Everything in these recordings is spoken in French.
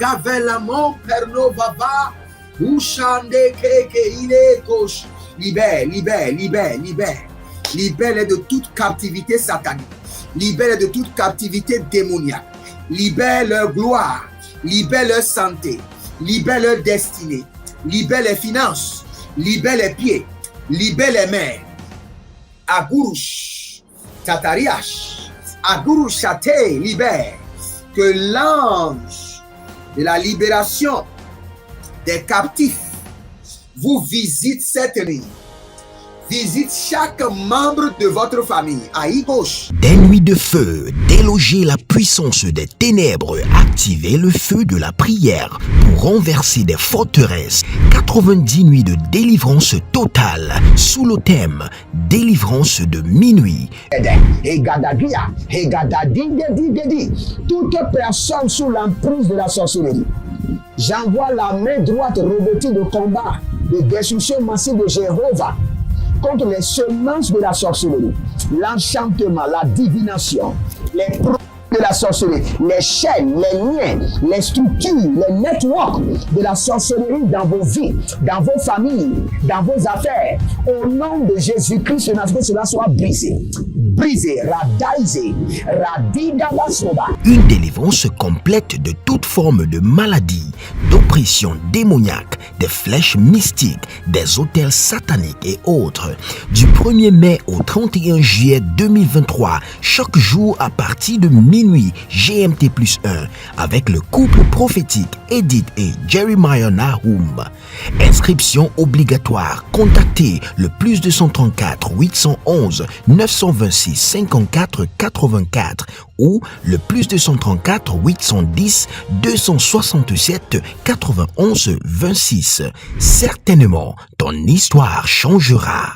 Agavelamo pernovava. Ushande keke ile kosh. Libère, libère, libère, libère. Libère de toute captivité satanique. Libère de toute captivité démoniaque. Libère leur gloire. Libère leur santé. Libère leur destinée. Libère les finances. Libère les pieds. Libère les mains. Agurush. Tatariash. Agurush Chate. Libère. Que l'ange de la libération des captifs vous visite cette nuit. Visite chaque membre de votre famille. Aïe gauche. Des nuits de feu, déloger la puissance des ténèbres, activer le feu de la prière pour renverser des forteresses. 90 nuits de délivrance totale sous le thème délivrance de minuit. Toute personne sous l'emprise de la sorcellerie, j'envoie la main droite revêtue de combat, de destruction massive de Jéhovah contre les semences de la sorcellerie, l'enchantement, la divination, les produits de la sorcellerie, les chaînes, les liens, les structures, les networks de la sorcellerie dans vos vies, dans vos familles, dans vos affaires. Au nom de Jésus-Christ, que cela soit brisé. Brisé, radaisé, radidabasoba. Une délivrance complète de toute forme de maladie, d'oppression démoniaque, des flèches mystiques, des hôtels sataniques et autres. Du 1er mai au 31 juillet 2023, chaque jour à partir de minuit GMT+1, avec le couple prophétique Edith et Jeremiah Nahum. Inscription obligatoire. Contactez le +234 811 926 54 84 ou le +234 810 267 91 26. Certainement, ton histoire changera.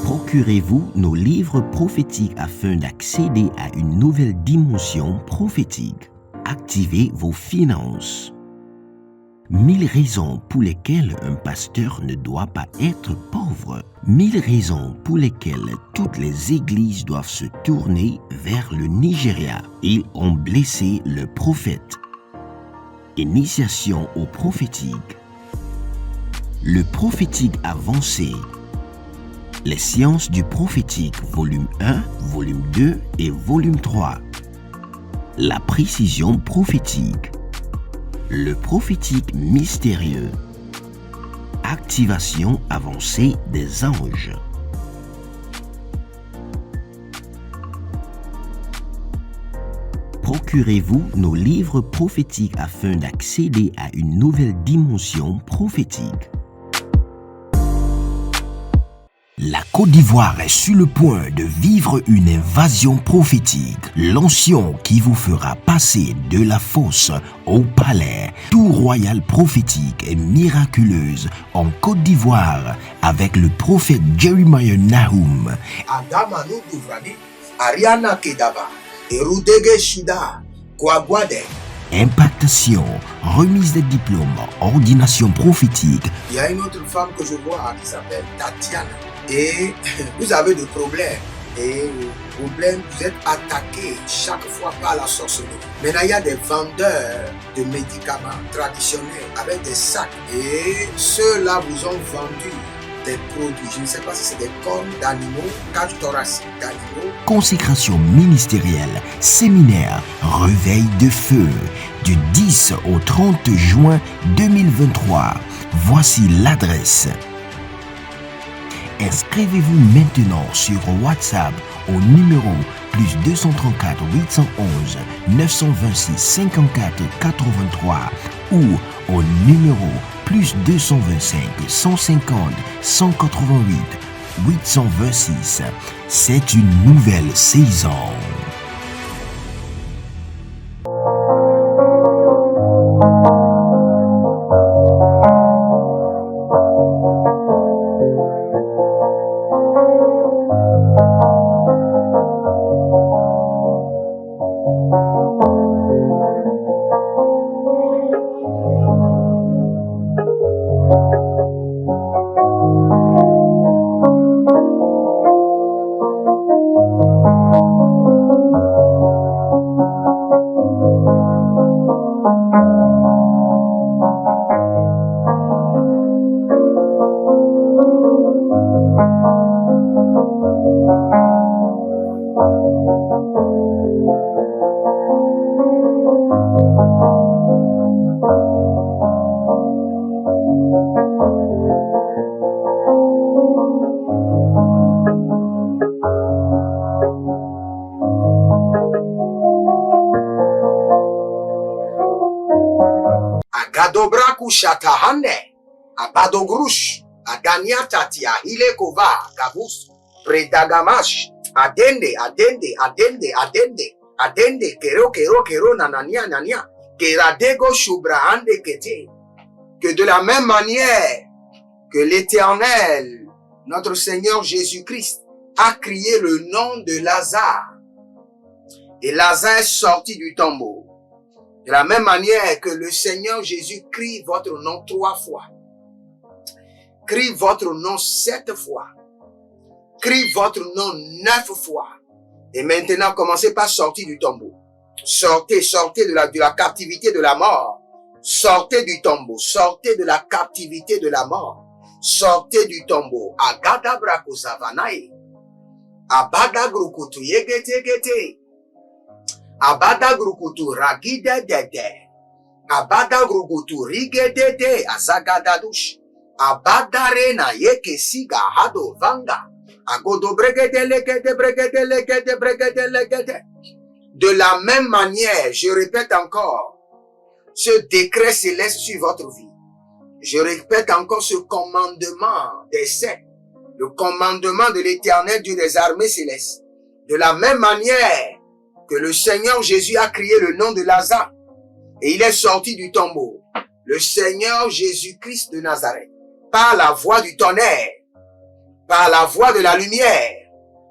Procurez-vous nos livres prophétiques afin d'accéder à une nouvelle dimension prophétique. Activez vos finances. 1000 raisons pour lesquelles un pasteur ne doit pas être pauvre. 1000 raisons pour lesquelles toutes les églises doivent se tourner vers le Nigeria. Ils ont blessé le prophète. Initiation au prophétique. Le prophétique avancé. Les sciences du prophétique, volume 1, volume 2 et volume 3. La précision prophétique. Le prophétique mystérieux. Activation avancée des anges. Procurez-vous nos livres prophétiques afin d'accéder à une nouvelle dimension prophétique. La Côte d'Ivoire est sur le point de vivre une invasion prophétique. L'onction qui vous fera passer de la fosse au palais. Tout royal prophétique et miraculeuse en Côte d'Ivoire avec le prophète Jeremiah Nahum. Adamanu Duvrani, Ariana Kedaba, Erudege Shuda, Kwagwade. Impactation, remise des diplômes, ordination prophétique. Il y a une autre femme que je vois qui s'appelle Tatiana. Et vous avez des problèmes. Et le problème, vous êtes attaqué chaque fois par la sorcellerie. Maintenant, il y a des vendeurs de médicaments traditionnels avec des sacs. Et ceux-là vous ont vendu des produits. Je ne sais pas si c'est des cornes d'animaux, cage thoracique d'animaux. Consécration ministérielle, séminaire, réveil de feu. Du 10 au 30 juin 2023. Voici l'adresse. Inscrivez-vous maintenant sur WhatsApp au numéro +234 811 926 54 83 ou au numéro +225 150 188 826. C'est une nouvelle saison. kushatahane, abadogrush, adaniatatia, hilekova, gavus, predagamash, adende, kero, nania, keradego shubrahande kete. Que de la même manière que l'Éternel, notre Seigneur Jésus-Christ, a crié le nom de Lazare, et Lazare est sorti du tombeau. De la même manière que le Seigneur Jésus crie votre nom 3 fois, crie votre nom 7 fois, crie votre nom 9 fois. Et maintenant, commencez par sortir du tombeau. Sortez de la captivité de la mort. Sortez du tombeau. Sortez de la captivité de la mort. Sortez du tombeau. Agada brako savanae. Abada grukutu yegete. Abada grukutu ragide dede. Abada grukutu rigedede azagadadush. Abada rena yeke siga hado vanga. Agodo bregede legede. De la même manière, je répète encore, ce décret céleste sur votre vie. Je répète encore ce commandement des saints, le commandement de l'Éternel Dieu des armées célestes. De la même manière que le Seigneur Jésus a crié le nom de Lazare et il est sorti du tombeau, le Seigneur Jésus-Christ de Nazareth, par la voix du tonnerre, par la voix de la lumière,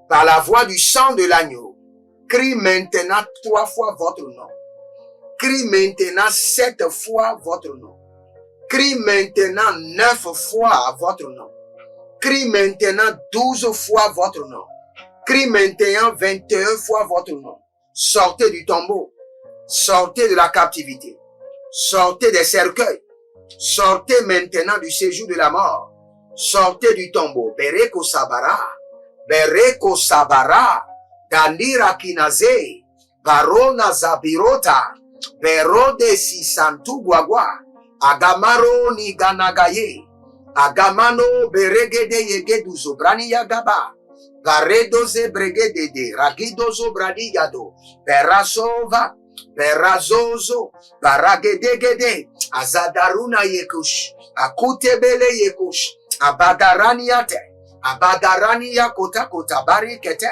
par la voix du sang de l'agneau, crie maintenant 3 fois votre nom. Crie maintenant 7 fois votre nom. Crie maintenant 9 fois votre nom. Crie maintenant 12 fois votre nom. Crie maintenant 21 fois votre nom. Sortez du tombeau. Sortez de la captivité. Sortez des cercueils. Sortez maintenant du séjour de la mort. Sortez du tombeau. Bereko Sabara. Dandira Kinaze. Barona Zabirota. Berode Sisantu Guagua. Agamaro ni Ganagaye. Agamano Beregede Yegeduzo Brani Yagaba. Garedoze Bregede Ragidozo Bradi Yado. Berasova. Berazozo. Baragedegede. Azadaruna Yekush. Akutebele Yekush. Abadaraniate. Abadarania Kota Kota Barikete.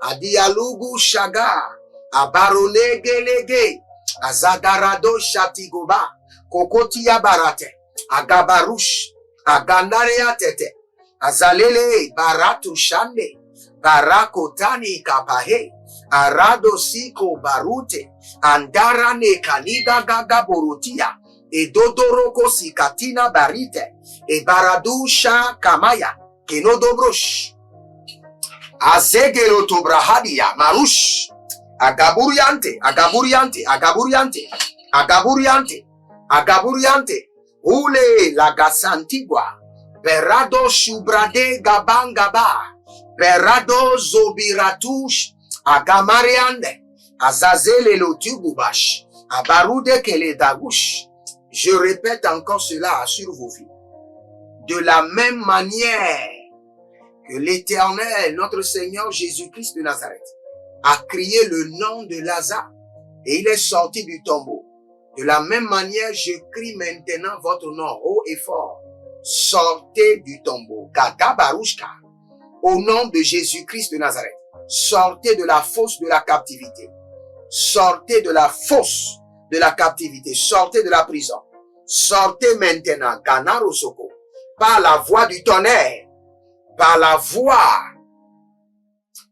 Adialugu Shaga. Abarolegelege. Azadarado Shatigoba. Kokotia Barate. Agabarush. Agandarea Tete. Azalele Baratu Shande. Barakotani Kapahe. Arado Siko Barute. Andarane Kaniga Gaga Borutia. E Dodoroko Sikatina Barite. E Baradusha Kamaya. Kenodobrosh. Azegelo Tobrahadia Marush. Agaburiante. Ule Lagasantigua. Berado Shubrade Gabangaba. Berado Zobiratush. Agamariande. Azazele Lotugubash. Abarude Keledagush. Je répète encore cela sur vos vies. De la même manière que l'Éternel, notre Seigneur Jésus-Christ de Nazareth, a crié le nom de Lazare et il est sorti du tombeau. De la même manière, je crie maintenant votre nom haut et fort. Sortez du tombeau. Gadabarushka. Au nom de Jésus-Christ de Nazareth. Sortez de la fosse de la captivité. Sortez de la fosse de la captivité. Sortez de la prison. Sortez maintenant. Ganarosoko. Par la voix du tonnerre. Par la voix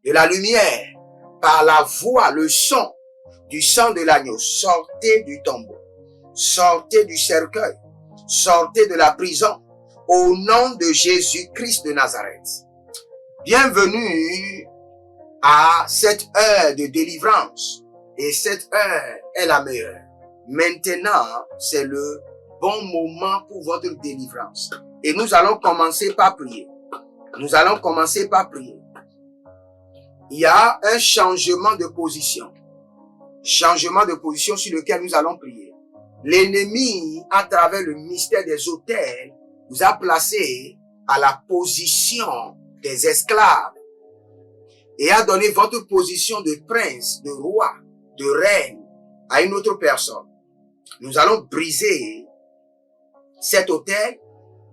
de la lumière. Par la voix, le son du sang de l'agneau. Sortez du tombeau. Sortez du cercueil. Sortez de la prison. Au nom de Jésus-Christ de Nazareth. Bienvenue à cette heure de délivrance. Et cette heure est la meilleure. Maintenant, c'est le bon moment pour votre délivrance. Et nous allons commencer par prier. Il y a un changement de position. Changement de position sur lequel nous allons prier. L'ennemi, à travers le mystère des autels, vous a placé à la position des esclaves et a donné votre position de prince, de roi, de reine à une autre personne. Nous allons briser cet autel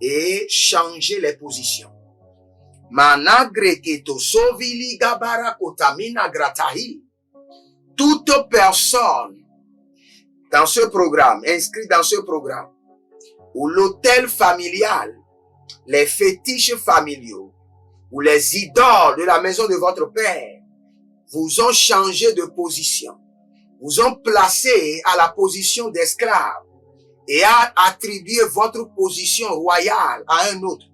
et changer les positions. Managre keto sovili gabara kotamina gratahi. Toute personne dans ce programme, inscrite dans ce programme, ou l'autel familial, les fétiches familiaux, ou les idoles de la maison de votre père, vous ont changé de position, vous ont placé à la position d'esclave et a attribué votre position royale à un autre.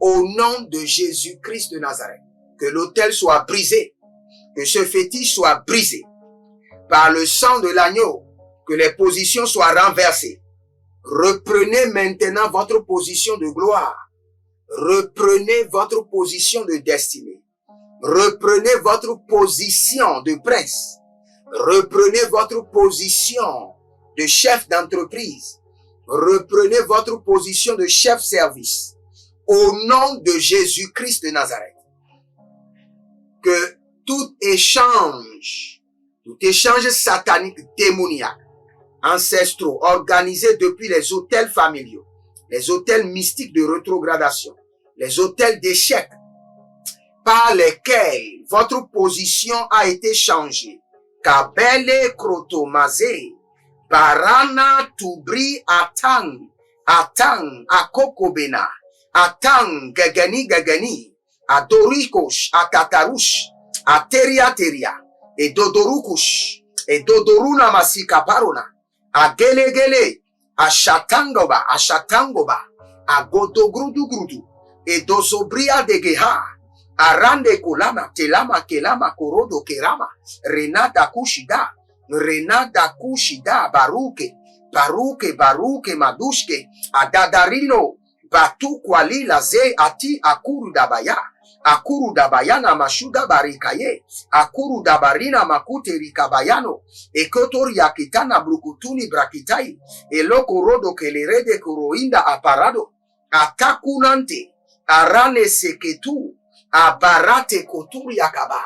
Au nom de Jésus-Christ de Nazareth, que l'autel soit brisé, que ce fétiche soit brisé. Par le sang de l'agneau, que les positions soient renversées. Reprenez maintenant votre position de gloire. Reprenez votre position de destinée. Reprenez votre position de prince. Reprenez votre position de chef d'entreprise. Reprenez votre position de chef service. Au nom de Jésus-Christ de Nazareth. Que tout échange satanique, démoniaque, ancestraux, organisés depuis les hôtels familiaux, les hôtels mystiques de rétrogradation, les hôtels d'échec, par lesquels votre position a été changée. Kabele krotomazé, barana tubri atang, akokobena, atang gagani, adorikosh, akatarush, ateria, et dodorukush, et dodoruna masika parona, agelegele, ashatangoba, agodogrudu, et dosobria de geha, arande kolama, kelama, korodo kerama, renada kushida, baruke, madushke, adadarino, batu kwali laze ati akuru dabaya na mashuda barikaye, akuru dabarina makute rikabayano, ekotori yakitana blukutuni brakitai, eloko rodo kelerede kuroinda aparado, atakunante, arane seketu, abarate koturi yakaba,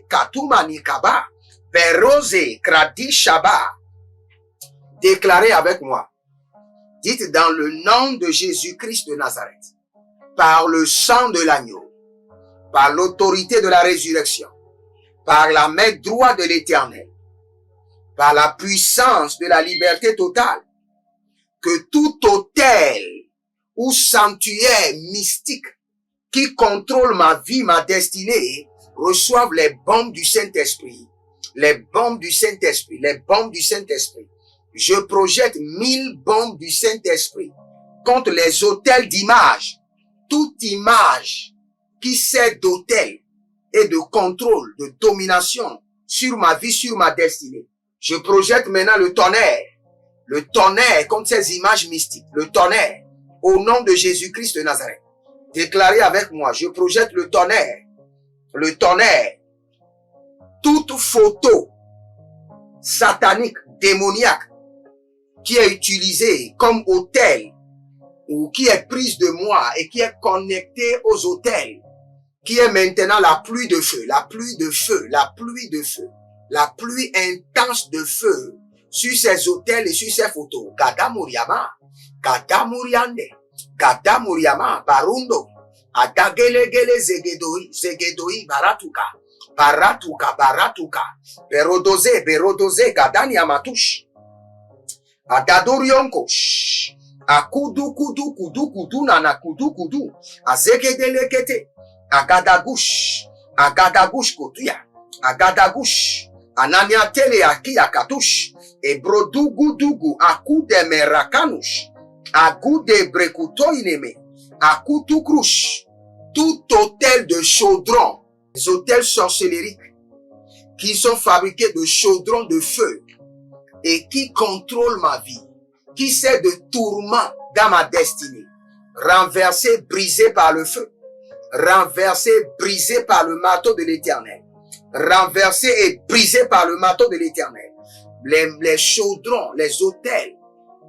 katuma nikaba, berose kradi shaba. Déclarez avec moi. Dites dans le nom de Jésus-Christ de Nazareth, par le sang de l'agneau, par l'autorité de la résurrection, par la main droite de l'Éternel, par la puissance de la liberté totale, que tout autel ou sanctuaire mystique qui contrôle ma vie, ma destinée, reçoive les bombes du Saint-Esprit, les bombes du Saint-Esprit, les bombes du Saint-Esprit. Je projette 1000 bombes du Saint-Esprit contre les autels d'image. Toute image qui sert d'autel et de contrôle, de domination sur ma vie, sur ma destinée. Je projette maintenant le tonnerre contre ces images mystiques, le tonnerre, au nom de Jésus-Christ de Nazareth. Déclarez avec moi, je projette le tonnerre, toute photo satanique, démoniaque, qui est utilisée comme autel ou qui est prise de moi et qui est connectée aux autels, qui est maintenant la pluie de feu, la pluie intense de feu sur ces autels et sur ces photos. Kadamuriama, Barundo, Adagelegele zegedoi, baratuka, berodoze, Gadani amatush. Adadorionko, akudu, nana kudu, azegedelekete, agadagush kotuya, anania tele akia katush, e brodugu, akude merakanush, agude brekutoineme, akutukrush, tout hôtel de chaudron, les hôtels sorcellériques, qui sont fabriqués de chaudrons de feu, et qui contrôle ma vie, qui sert de tourment dans ma destinée, renversé, brisé par le feu, renversé, brisé par le marteau de l'Éternel, renversé et brisé par le marteau de l'Éternel. Les chaudrons, les autels,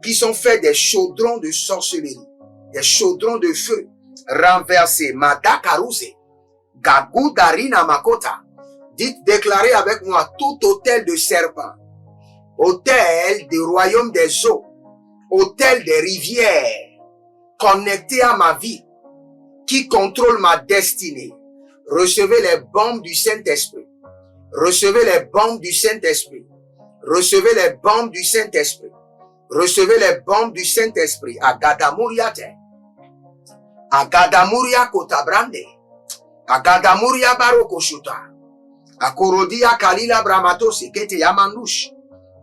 qui sont faits des chaudrons de sorcellerie, des chaudrons de feu, renversés, Madakarouse, Gagou Darina Makota. Dites, déclarez avec moi tout autel de serpent, autel du royaume des eaux, autel des rivières, connecté à ma vie, qui contrôle ma destinée. Recevez les bombes du Saint-Esprit. Recevez les bombes du Saint-Esprit. Recevez les bombes du Saint-Esprit. Recevez les bombes du Saint-Esprit. Agadamuriate. Agadamuria kotabrande. Agadamuria barokoshuta. Akorodia kalila bramato sikete yamandush.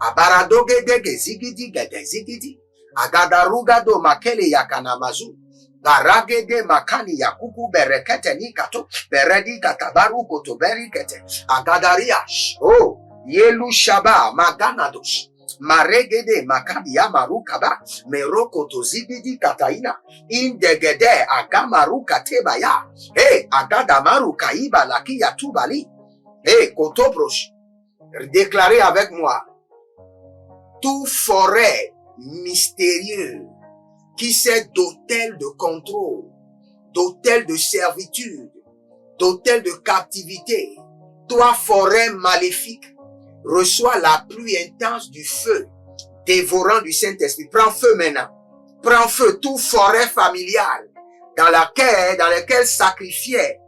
Abaradoge dege zigidi gede zigidi. Agadaruga do makele yakanamazu. Barage de makani yakuku berekete nikato. Beredi katabaru kotoberi kete. Agadariash. Oh. Yelu shaba maganadosh. Maregede makadi yamaru kaba. Meroko to zigidi kataina. Indegede agamaru katebaya. Hey, agadamaru kaiba laki yatubali. Hey, kotobrosh. Déclarez avec moi. Tout forêt mystérieux qui sert d'autel de contrôle, d'autel de servitude, d'autel de captivité, toi forêt maléfique, reçois la pluie intense du feu dévorant du Saint-Esprit. Prends feu maintenant. Prends feu, toute forêt familiale dans laquelle sacrifiaient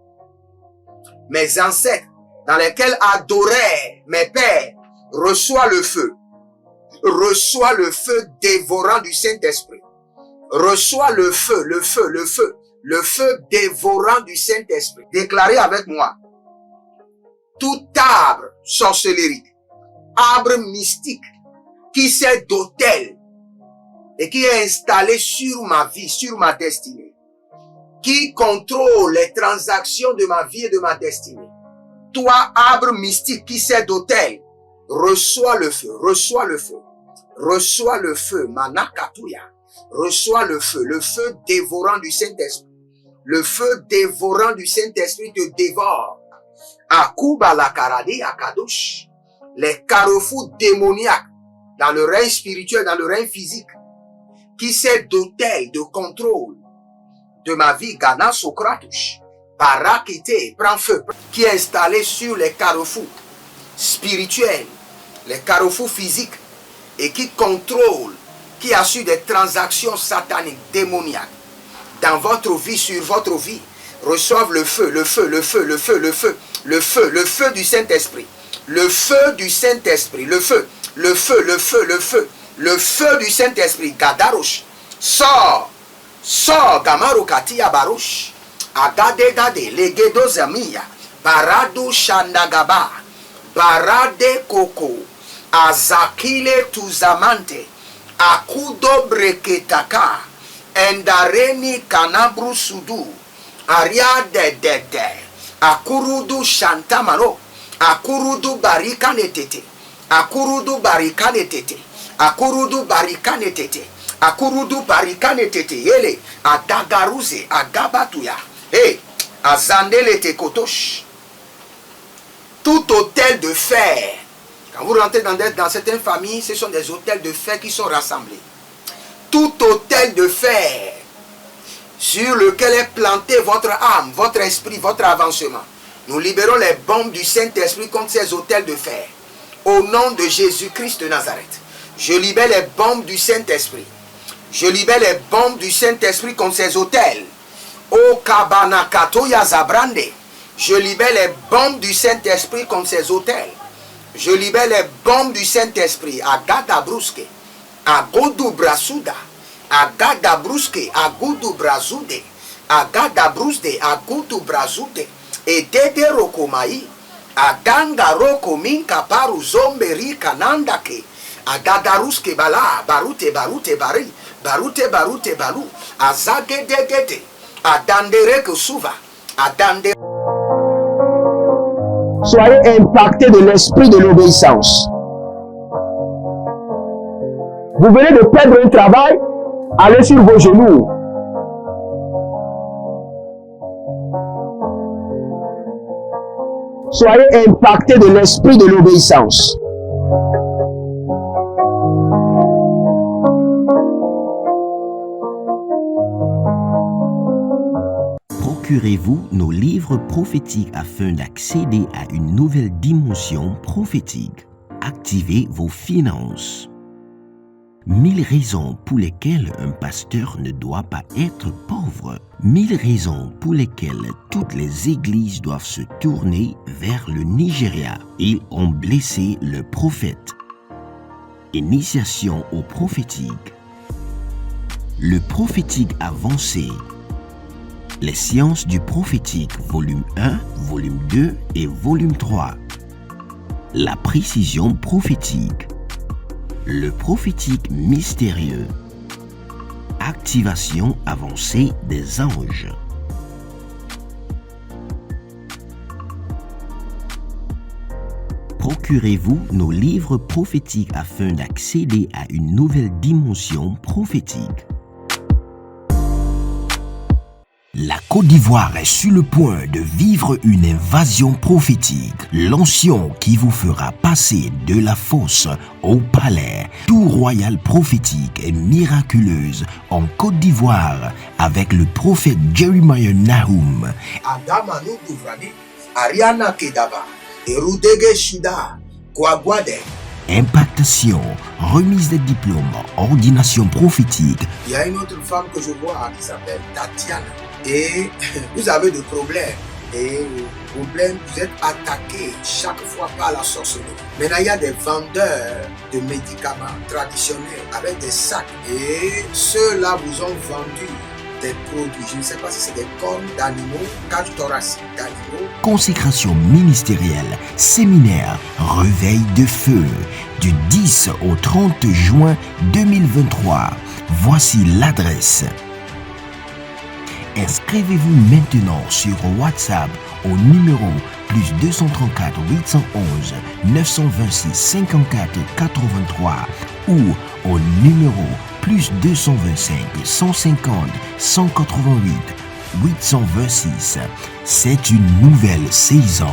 mes ancêtres, dans laquelle adoraient mes pères. Reçois le feu. Reçois le feu dévorant du Saint-Esprit. Reçois le feu, le feu, le feu, le feu dévorant du Saint-Esprit. Déclarez avec moi. Tout arbre sorcellerie, arbre mystique qui sert d'autel et qui est installé sur ma vie, sur ma destinée, qui contrôle les transactions de ma vie et de ma destinée. Toi, arbre mystique qui sert d'autel, reçois le feu, reçois le feu. Reçois le feu, manakatuya. Reçois le feu dévorant du Saint-Esprit. Le feu dévorant du Saint-Esprit te dévore. Akuba la karade akadosh. Les carrefours démoniaques dans le règne spirituel, dans le règne physique, qui sert d'autel, de contrôle de ma vie, Gana Sokratush. Barakite, prends feu, qui est installé sur les carrefours spirituels, les carrefours physiques, et qui contrôle, qui assure des transactions sataniques, démoniaques, dans votre vie, sur votre vie, reçoivent le feu, le feu, le feu, le feu, le feu, le feu, le feu du Saint-Esprit, le feu du Saint-Esprit, le feu, le feu, le feu, le feu, le feu du Saint-Esprit, Gadarosh, sors, Gamaru Katia Barush, Agade Gade, Legedo Zamia, Barado Shandagaba, Barade Koko, Azakile Tuzamante, Akudo Breketaka, Endareni Kanabru Sudu, Aria de Akurudu Shantamaro, Akurudu Barikanetete, Akurudu Barikanetete, Akurudu Barikanetete, Akurudu Barikanetete, Yele, Adagaruze, Agabatuya, Hey, Azandele Tekotosh, tout hôtel de fer. Quand vous rentrez dans certaines familles, ce sont des hôtels de fer qui sont rassemblés. Tout hôtel de fer sur lequel est planté votre âme, votre esprit, votre avancement. Nous libérons les bombes du Saint-Esprit contre ces hôtels de fer. Au nom de Jésus-Christ de Nazareth, je libère les bombes du Saint-Esprit. Je libère les bombes du Saint-Esprit contre ces hôtels. O Kabanakato Yazabrande. Je libère les bombes du Saint-Esprit contre ces hôtels. Je libère les bombes du Saint-Esprit. Agada Bruske, Agodu Brasuda, Agada Bruske, Agodu Brazude, Agada Brusde, Agodu Brazude, et Dede Rokomai, Aganga Rokominka Paru Zomberi Kanandake, Agada Ruske Bala, Barute Barute Bari, Barute Barute Balu, Azage Degede, Adandere Kusuva, Adandere. Soyez impactés de l'esprit de l'obéissance. Vous venez de perdre un travail, allez sur vos genoux. Soyez impactés de l'esprit de l'obéissance. Procurez-vous nos livres prophétiques afin d'accéder à une nouvelle dimension prophétique. activez vos finances. 1000 raisons pour lesquelles un pasteur ne doit pas être pauvre. 1000 raisons pour lesquelles toutes les églises doivent se tourner vers le Nigeria. Ils ont blessé le prophète. Initiation au prophétique. Le prophétique avancé. Les sciences du prophétique, volume 1, volume 2 et volume 3. La précision prophétique. Le prophétique mystérieux. Activation avancée des anges. Procurez-vous nos livres prophétiques afin d'accéder à une nouvelle dimension prophétique. La Côte d'Ivoire est sur le point de vivre une invasion prophétique. L'onction qui vous fera passer de la fosse au palais. Tout royal prophétique et miraculeuse en Côte d'Ivoire avec le prophète Jeremiah Nahum. Adamanu Douvrani, Ariana Kedaba, Erudege Shida, Kwagwade. Impactation, remise des diplômes, ordination prophétique. Il y a une autre femme que je vois qui s'appelle Tatiana. Et vous avez des problèmes. Et problème, vous êtes attaqué chaque fois par la sorcellerie. Maintenant, il y a des vendeurs de médicaments traditionnels avec des sacs. Et ceux-là vous ont vendu des produits. Je ne sais pas si c'est des cornes d'animaux, cage thoracique d'animaux. Consécration ministérielle, séminaire, réveil de feu. Du 10 au 30 juin 2023. Voici l'adresse. Inscrivez-vous maintenant sur WhatsApp au numéro plus 234 811 926 54 83 ou au numéro plus 225 150 188 826. C'est une nouvelle saison.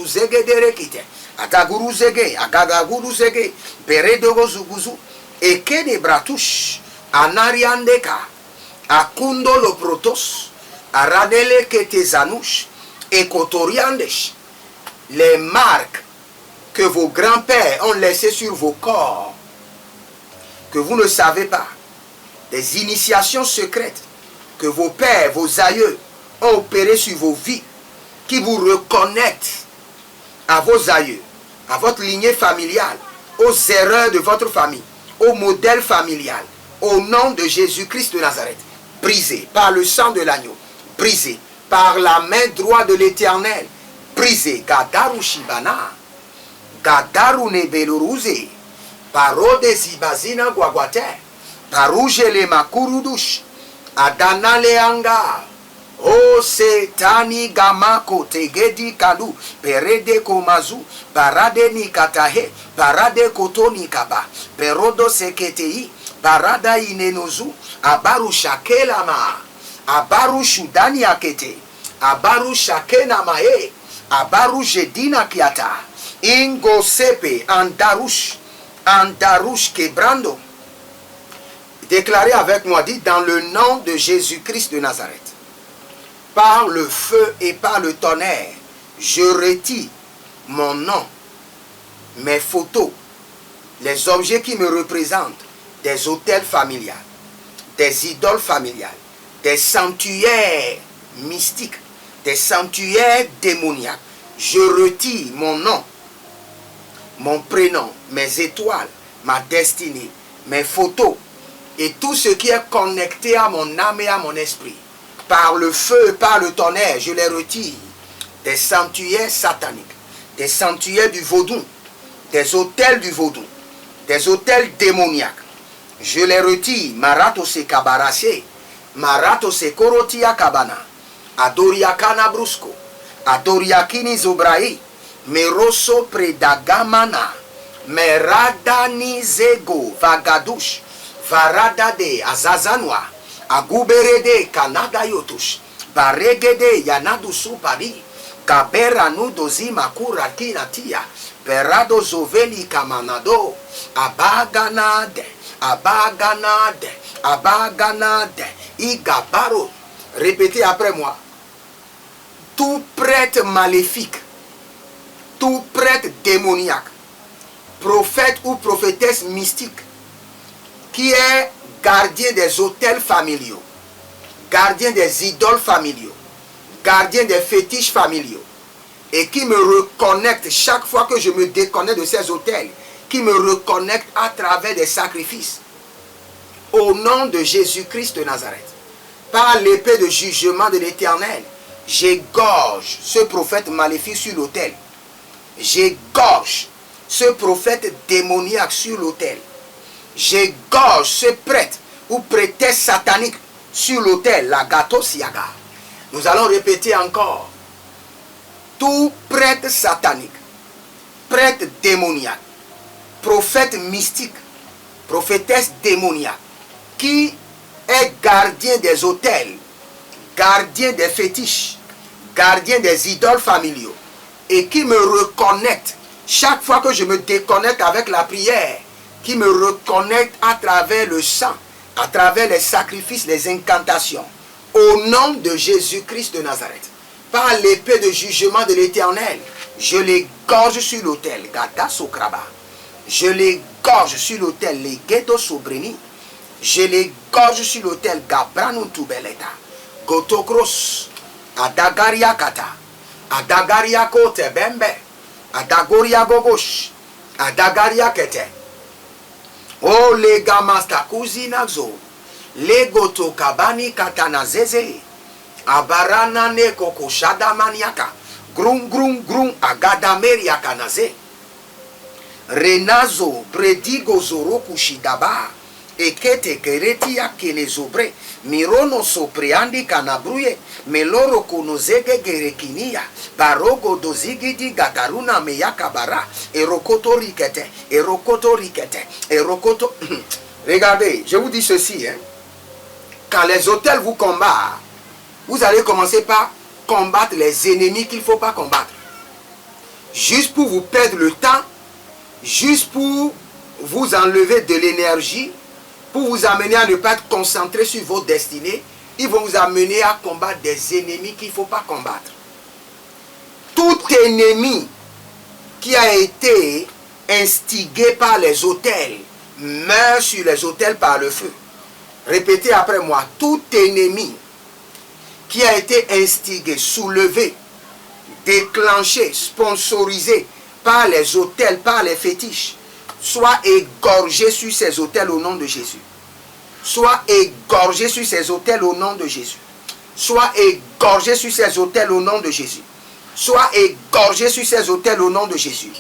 Zegederekite, Ataguru Zege, Agagaguru Zege, Beredogo Zuguzu, Eke de Bratouche, Anariandeka, Akundo lo Protos, Aradele Ketezanouche, Ekotoriandesh, les marques que vos grands-pères ont laissées sur vos corps, que vous ne savez pas, des initiations secrètes que vos pères, vos aïeux ont opérées sur vos vies, qui vous reconnectent à vos aïeux, à votre lignée familiale, aux erreurs de votre famille, au modèle familial, au nom de Jésus-Christ de Nazareth, brisé par le sang de l'agneau, brisé par la main droite de l'Éternel, brisé, Gadaru Shibana, Gadaru Nebeluruze, Parode Zibazina Guaguate, Parouge le Makurudush, Adana Leanga, O setani gamako tegedi kalu perede komazu parade ni katahe parade kotoni kaba perodo seketei parada inenozu abaru shakelama abaru shudani akete abaru shakena mae abaru jedina kiata ingo sepe andarush quebrando. Déclarez avec moi, dit dans le nom de Jésus-Christ de Nazareth. Par le feu et par le tonnerre, je retire mon nom, mes photos, les objets qui me représentent, des autels familiales, des idoles familiales, des sanctuaires mystiques, des sanctuaires démoniaques. Je retire mon nom, mon prénom, mes étoiles, ma destinée, mes photos et tout ce qui est connecté à mon âme et à mon esprit. Par le feu, par le tonnerre, je les retire des sanctuaires sataniques, des sanctuaires du vaudou, des autels du vaudou, des autels démoniaques. Je les retire. Marato se kabarase, marato se korotia kabana, adoriakana brusco, adoriakini zobrahi, meroso predagamana, meradani zego vagadush, varadade azazanwa, aguberede kanada yotush, baregede yanadu supari, kaberanu dozi makura kinatia, perado zoveli kamanado, abaganade, abaganade, abaganade, igabaro. Répétez après moi. Tout prêtre maléfique, tout prêtre démoniaque, prophète ou prophétesse mystique, qui est gardien des autels familiaux, gardien des idoles familiaux, gardien des fétiches familiaux, et qui me reconnecte chaque fois que je me déconnecte de ces autels, qui me reconnecte à travers des sacrifices. Au nom de Jésus-Christ de Nazareth, par l'épée de jugement de l'Éternel, j'égorge ce prophète maléfique sur l'autel. J'égorge ce prophète démoniaque sur l'autel. J'égorge ce prêtre ou prêtresse satanique sur l'autel, la gâteau siaga. Nous allons répéter encore. Tout prêtre satanique, prêtre démoniaque, prophète mystique, prophétesse démoniaque, qui est gardien des autels, gardien des fétiches, gardien des idoles familiaux, et qui me reconnecte chaque fois que je me déconnecte avec la prière, qui me reconnecte à travers le sang, à travers les sacrifices, les incantations, au nom de Jésus-Christ de Nazareth, par l'épée de jugement de l'Éternel, je les gorge sur l'autel, Gata Sokraba, je les gorge sur l'autel, les Ghetto Sobreni, je les gorge sur l'autel, Gabranu Tubeleta, Gotokros, Adagaria Kata, Adagaria Kote Bembe, Adagoria Gogosh, Adagaria Kete, Oh les Gamasta Kuzinazo, les Goto Kabani Katanazeze, Abarana ne Koko Shadamaniaka, Grum Grum Grum Agadameria Kanaze, Renazo Predigo Zoroku Shidaba, Ekete Keretia Kelezobre, Mirono Sopreandi Kanabruye, Meloro Konozege Gerekinia, Barogo Dozigidi Gataruna Meyakabara, Erokoto Rikete, Erokoto Rikete, Erokoto. Regardez, je vous dis ceci, hein. Quand les autels vous combattent, vous allez commencer par combattre les ennemis qu'il ne faut pas combattre. Juste pour vous perdre le temps, juste pour vous enlever de l'énergie, pour vous amener à ne pas être concentré sur votre destinée, ils vont vous amener à combattre des ennemis qu'il ne faut pas combattre. Tout ennemi qui a été instigé par les autels meurt sur les autels par le feu. Répétez après moi, tout ennemi qui a été instigé, soulevé, déclenché, sponsorisé par les autels, par les fétiches, soit égorgé sur ces autels au nom de Jésus. Soit égorgé sur ces autels au nom de Jésus. Soit égorgé sur ces autels au nom de Jésus. Soit égorgé sur ces autels au nom de Jésus.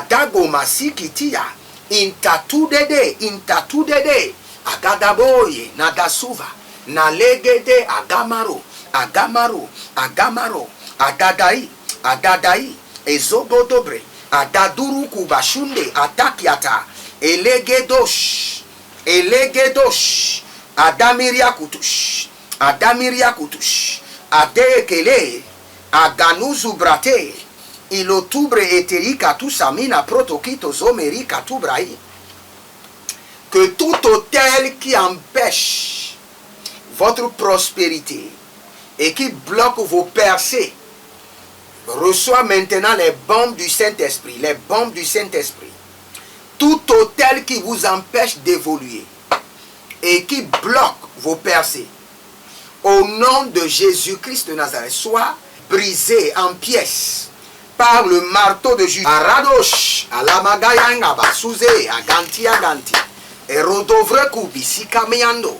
Dagomasi kitia, intatudede, agadaboye, nadasuva, nalegede, agamaro, agamaro, agamaro, adadai, adadai, ezobodobre, adaduru kubashunde, atakiata, elegedosh, elegedosh, adamiria kutush, adekele, aganuzubrate, ilotubre eteri katusamina protokito zomeri katubrai. Que tout autel qui empêche votre prospérité et qui bloque vos percées reçoit maintenant les bombes du Saint-Esprit, les bombes du Saint-Esprit. Tout autel qui vous empêche d'évoluer et qui bloque vos percées, au nom de Jésus-Christ de Nazareth, soit brisé en pièces par le marteau de Judas. Aradosh, alamagayanga basuze, aganti aganti, erodovre kubi sikamiando,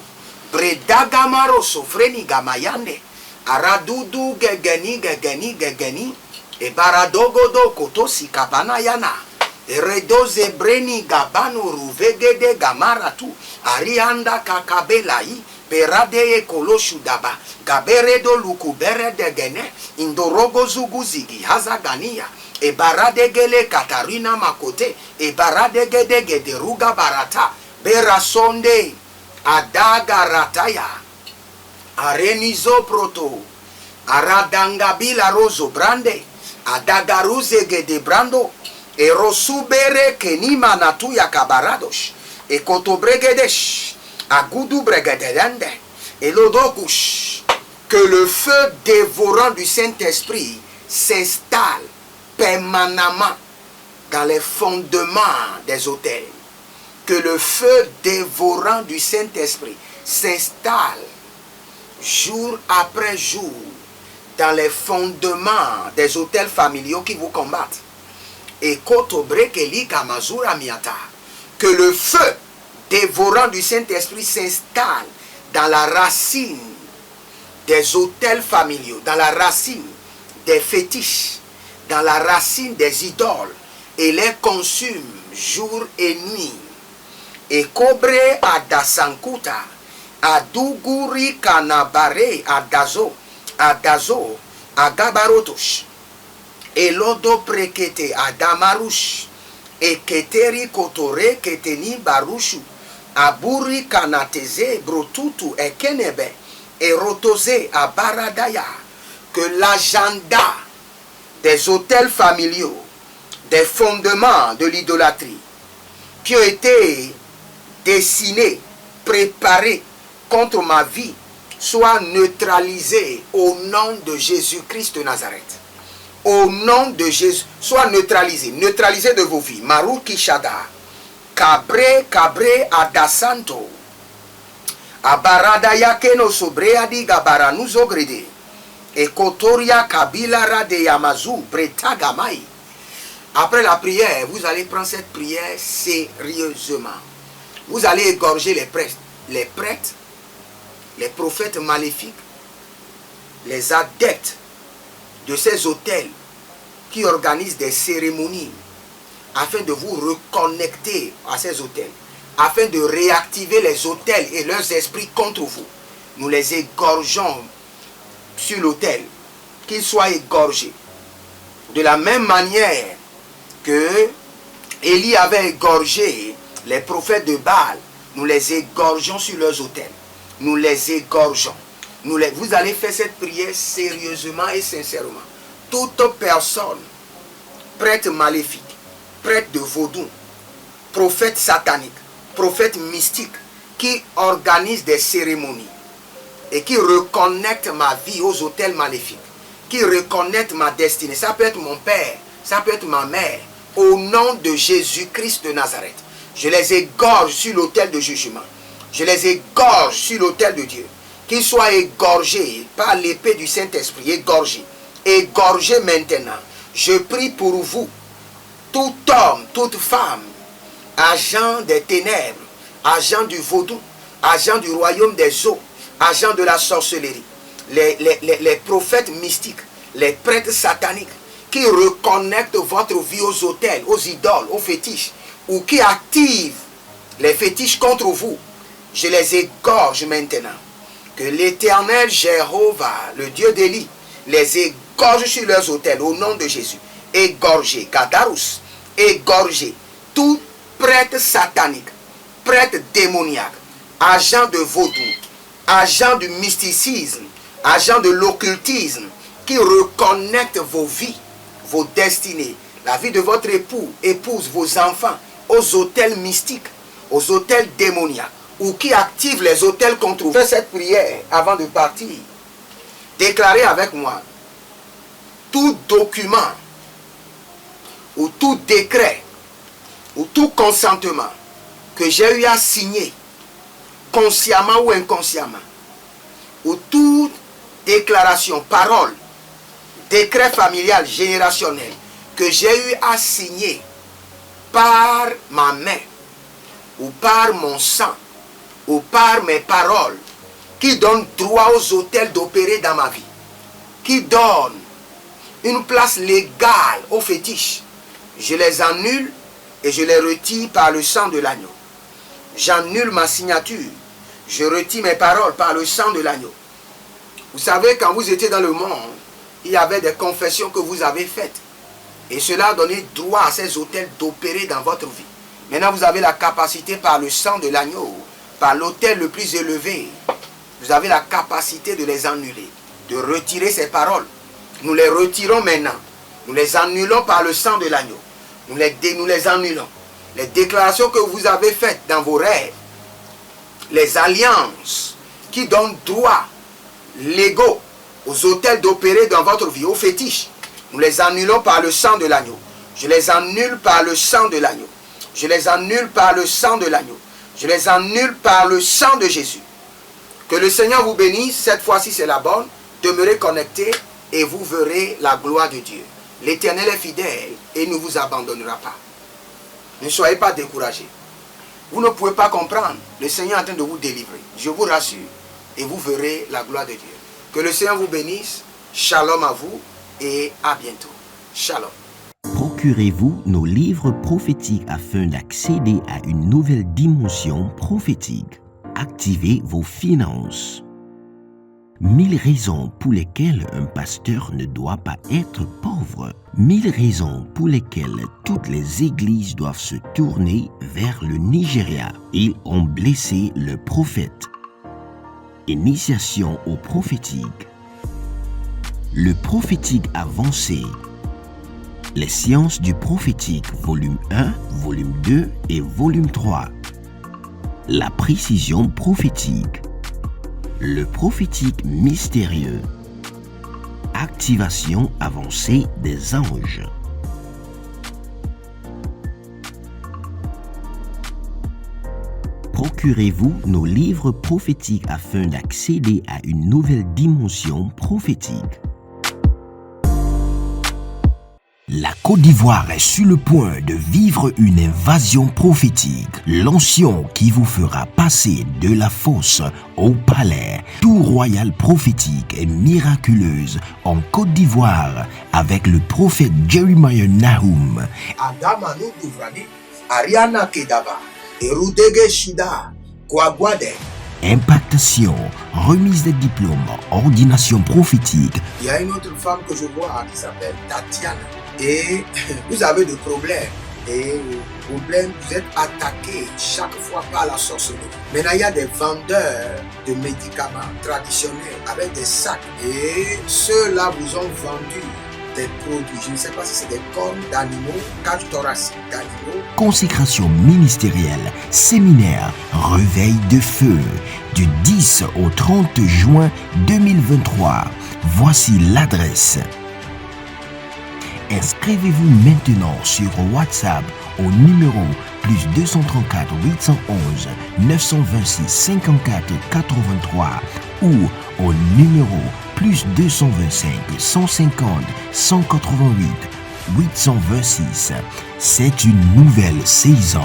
bredagamaro sofreni gamayande, aradudu gegeni gegeni gegeni, e baradogodo koto sikabana yana, eredoze breni gabano ruvegede gamaratu, arianda kakabelai, perade ekolo daba, gaberedo lukubere degene, indorogo zuguzigi hazagania, e barade gele katarina makote, e barade gede gede ruga barata, berasonde, adaga rataya, arenizo proto, aradangabila rozo brande, adagaruze gede brando, e rosubere kenima natuya kabaradosh, e kotobregedesh, agudu bregedende, et l'odokush, que le feu dévorant du Saint-Esprit s'installe permanemment dans les fondements des autels. Que le feu dévorant du Saint-Esprit s'installe jour après jour dans les fondements des autels familiaux qui vous combattent. Et que le feu dévorant du Saint-Esprit s'installe dans la racine des autels familiaux, dans la racine des fétiches, dans la racine des idoles, et les consume jour et nuit. Et cobre adasankuta, aduguri kanabare adazo, agabarotosh, et lodo prekete adamarush, et keteri kotore keteni barushu, aburi kanateze brotutu et kenebe, et rotose à baradaya, que l'agenda des autels familiaux, des fondements de l'idolâtrie, qui ont été dessinés, préparés contre ma vie, soit neutralisé au nom de Jésus-Christ de Nazareth. Au nom de Jésus, soit neutralisé, neutralisé de vos vies. Maru Kishada, Cabre Adasanto, Abaradaya Keno Sobreadi Gabaranuzo Grede, et Kotoria Kabila Rade Yamazu, Bretagamai. Après la prière, vous allez prendre cette prière sérieusement. Vous allez égorger les prêtres, les prophètes maléfiques, les adeptes de ces autels qui organisent des cérémonies afin de vous reconnecter à ces autels, afin de réactiver les autels et leurs esprits contre vous. Nous les égorgeons sur l'autel, qu'ils soient égorgés. De la même manière que Élie avait égorgé les prophètes de Baal, nous les égorgeons sur leurs autels. Nous les égorgeons. Vous allez faire cette prière sérieusement et sincèrement. Toute personne, prêtre maléfique, prêtre de vaudou, prophète satanique, prophète mystique, qui organise des cérémonies et qui reconnecte ma vie aux autels maléfiques, qui reconnecte ma destinée. Ça peut être mon père, ça peut être ma mère. Au nom de Jésus-Christ de Nazareth, je les égorge sur l'autel de jugement. Je les égorge sur l'autel de Dieu. Qu'ils soient égorgés par l'épée du Saint-Esprit. Égorgés. Égorgés maintenant. Je prie pour vous, tout homme, toute femme, agent des ténèbres, agent du vaudou, agent du royaume des eaux, agent de la sorcellerie, les prophètes mystiques, les prêtres sataniques, qui reconnectent votre vie aux autels, aux idoles, aux fétiches, ou qui activent les fétiches contre vous. Je les égorge maintenant. Que l'Éternel Jéhovah, le Dieu d'Élie, les égorge sur leurs autels au nom de Jésus. Égorgez, Gadarus, égorgez tout prêtre satanique, prêtre démoniaque, agent de vaudou, agent du mysticisme, agent de l'occultisme, qui reconnecte vos vies, vos destinées, la vie de votre époux, épouse, vos enfants, aux autels mystiques, aux autels démoniaques, ou qui active les autels contre vous. Faites cette prière avant de partir. Déclarez avec moi tout document ou tout décret ou tout consentement que j'ai eu à signer, consciemment ou inconsciemment, ou toute déclaration, parole décret familial générationnel que j'ai eu à signer par ma main, ou par mon sang, ou par mes paroles, qui donne droit aux autels d'opérer dans ma vie, qui donne une place légale aux fétiches, je les annule et je les retire par le sang de l'agneau. J'annule ma signature, je retire mes paroles par le sang de l'agneau. Vous savez, quand vous étiez dans le monde, il y avait des confessions que vous avez faites. Et cela a donné droit à ces autels d'opérer dans votre vie. Maintenant, vous avez la capacité par le sang de l'agneau, par l'autel le plus élevé, vous avez la capacité de les annuler, de retirer ces paroles. Nous les retirons maintenant. Nous les annulons par le sang de l'agneau. Nous les annulons. Les déclarations que vous avez faites dans vos rêves, les alliances qui donnent droit légaux aux autels d'opérer dans votre vie, aux fétiches, nous les annulons par le sang de l'agneau. Je les annule par le sang de l'agneau. Je les annule par le sang de l'agneau. Je les annule par le sang de Jésus. Que le Seigneur vous bénisse. Cette fois-ci, c'est la bonne. Demeurez connectés et vous verrez la gloire de Dieu. L'Éternel est fidèle et ne vous abandonnera pas. Ne soyez pas découragés. Vous ne pouvez pas comprendre. Le Seigneur est en train de vous délivrer. Je vous rassure. Et vous verrez la gloire de Dieu. Que le Seigneur vous bénisse. Shalom à vous et à bientôt. Shalom. Procurez-vous nos livres prophétiques afin d'accéder à une nouvelle dimension prophétique. Activez vos finances. 1000 raisons pour lesquelles un pasteur ne doit pas être pauvre. 1000 raisons pour lesquelles toutes les églises doivent se tourner vers le Nigeria. Ils ont blessé le prophète. Initiation au prophétique. Le prophétique avancé. Les sciences du prophétique, volume 1, volume 2 et volume 3. La précision prophétique. Le prophétique mystérieux. Activation avancée des anges. Procurez-vous nos livres prophétiques afin d'accéder à une nouvelle dimension prophétique. La Côte d'Ivoire est sur le point de vivre une invasion prophétique. L'onction qui vous fera passer de la fosse au palais. Tout royal prophétique et miraculeuse en Côte d'Ivoire avec le prophète Jeremiah Nahum. Adamanu Duvrani, Ariana Kedaba, Erudege Shida, Kwagwade. Impactation, remise des diplômes, ordination prophétique. Il y a une autre femme que je vois qui s'appelle Tatiana. Et vous avez des problèmes. Et problème, vous êtes attaqué chaque fois par la sorcellerie. Maintenant, il y a des vendeurs de médicaments traditionnels avec des sacs. Et ceux-là vous ont vendu des produits. Je ne sais pas si c'est des cornes d'animaux, cage thoracique d'animaux. Consécration ministérielle, séminaire, réveil de feu, du 10 au 30 juin 2023. Voici l'adresse. Inscrivez-vous maintenant sur WhatsApp au numéro plus 234 811 926 54 83 ou au numéro plus 225 150 188 826. C'est une nouvelle saison.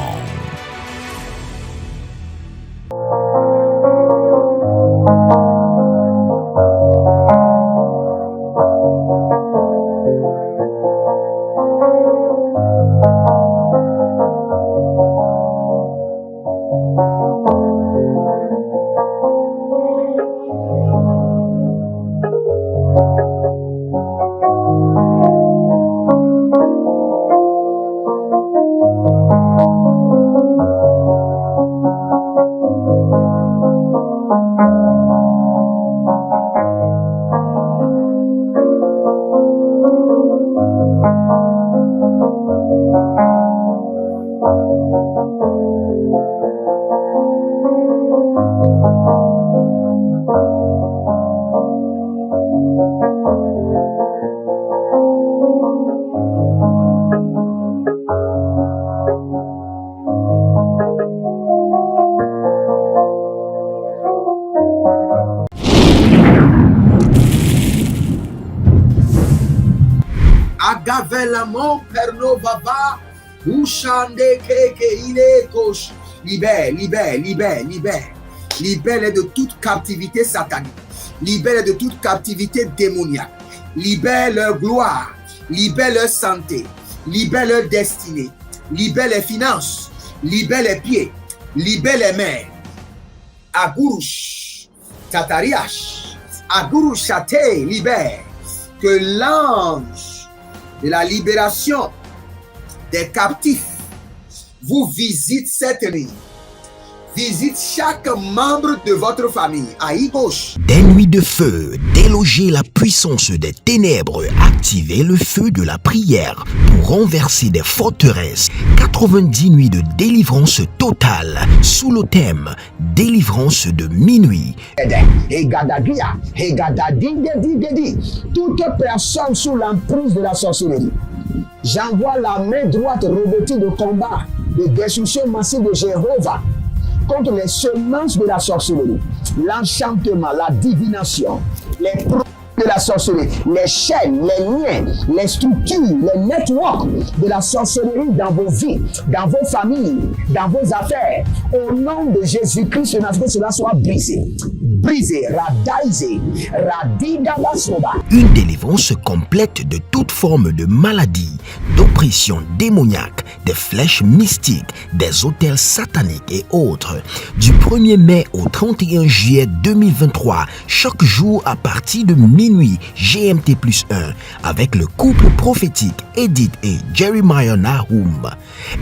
Ragavelamon perno vava. Ushande keke ile kosh. Libère, libère, libère, libère. Libère de toute captivité satanique. Libère de toute captivité démoniaque. Libère leur gloire. Libère leur santé. Libère leur destinée. Libère les finances. Libère les pieds. Libère les mains. Agurush. Tatariash. Agurush Chate. Libère. Que l'ange de la libération des captifs vous visite cette nuit. Visite chaque membre de votre famille. Aïe gauche. Des nuits de feu, déloger la puissance des ténèbres, activer le feu de la prière pour renverser des forteresses. 90 nuits de délivrance totale sous le thème délivrance de minuit. Toute personne sous l'emprise de la sorcellerie, j'envoie la main droite revêtue de combat, de destruction massive de Jéhovah contre les semences de la sorcellerie, l'enchantement, la divination, les produits de la sorcellerie, les chaînes, les liens, les structures, les networks de la sorcellerie dans vos vies, dans vos familles, dans vos affaires. Au nom de Jésus-Christ, que cela soit brisé. Brisé, radaisé, radidabasoba. Une délivrance complète de toute forme de maladie, d'oppression démoniaque, des flèches mystiques, des autels sataniques et autres. Du 1er mai au 31 juillet 2023, chaque jour à partir de minuit GMT+1, avec le couple prophétique Edith et Jeremiah Nahum.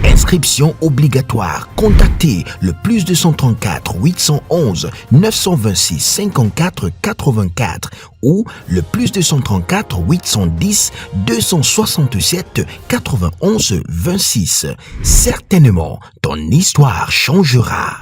Inscription obligatoire. Contactez le +234 811 926 54 84 ou le +234 810 267 91 26. Certainement, ton histoire changera.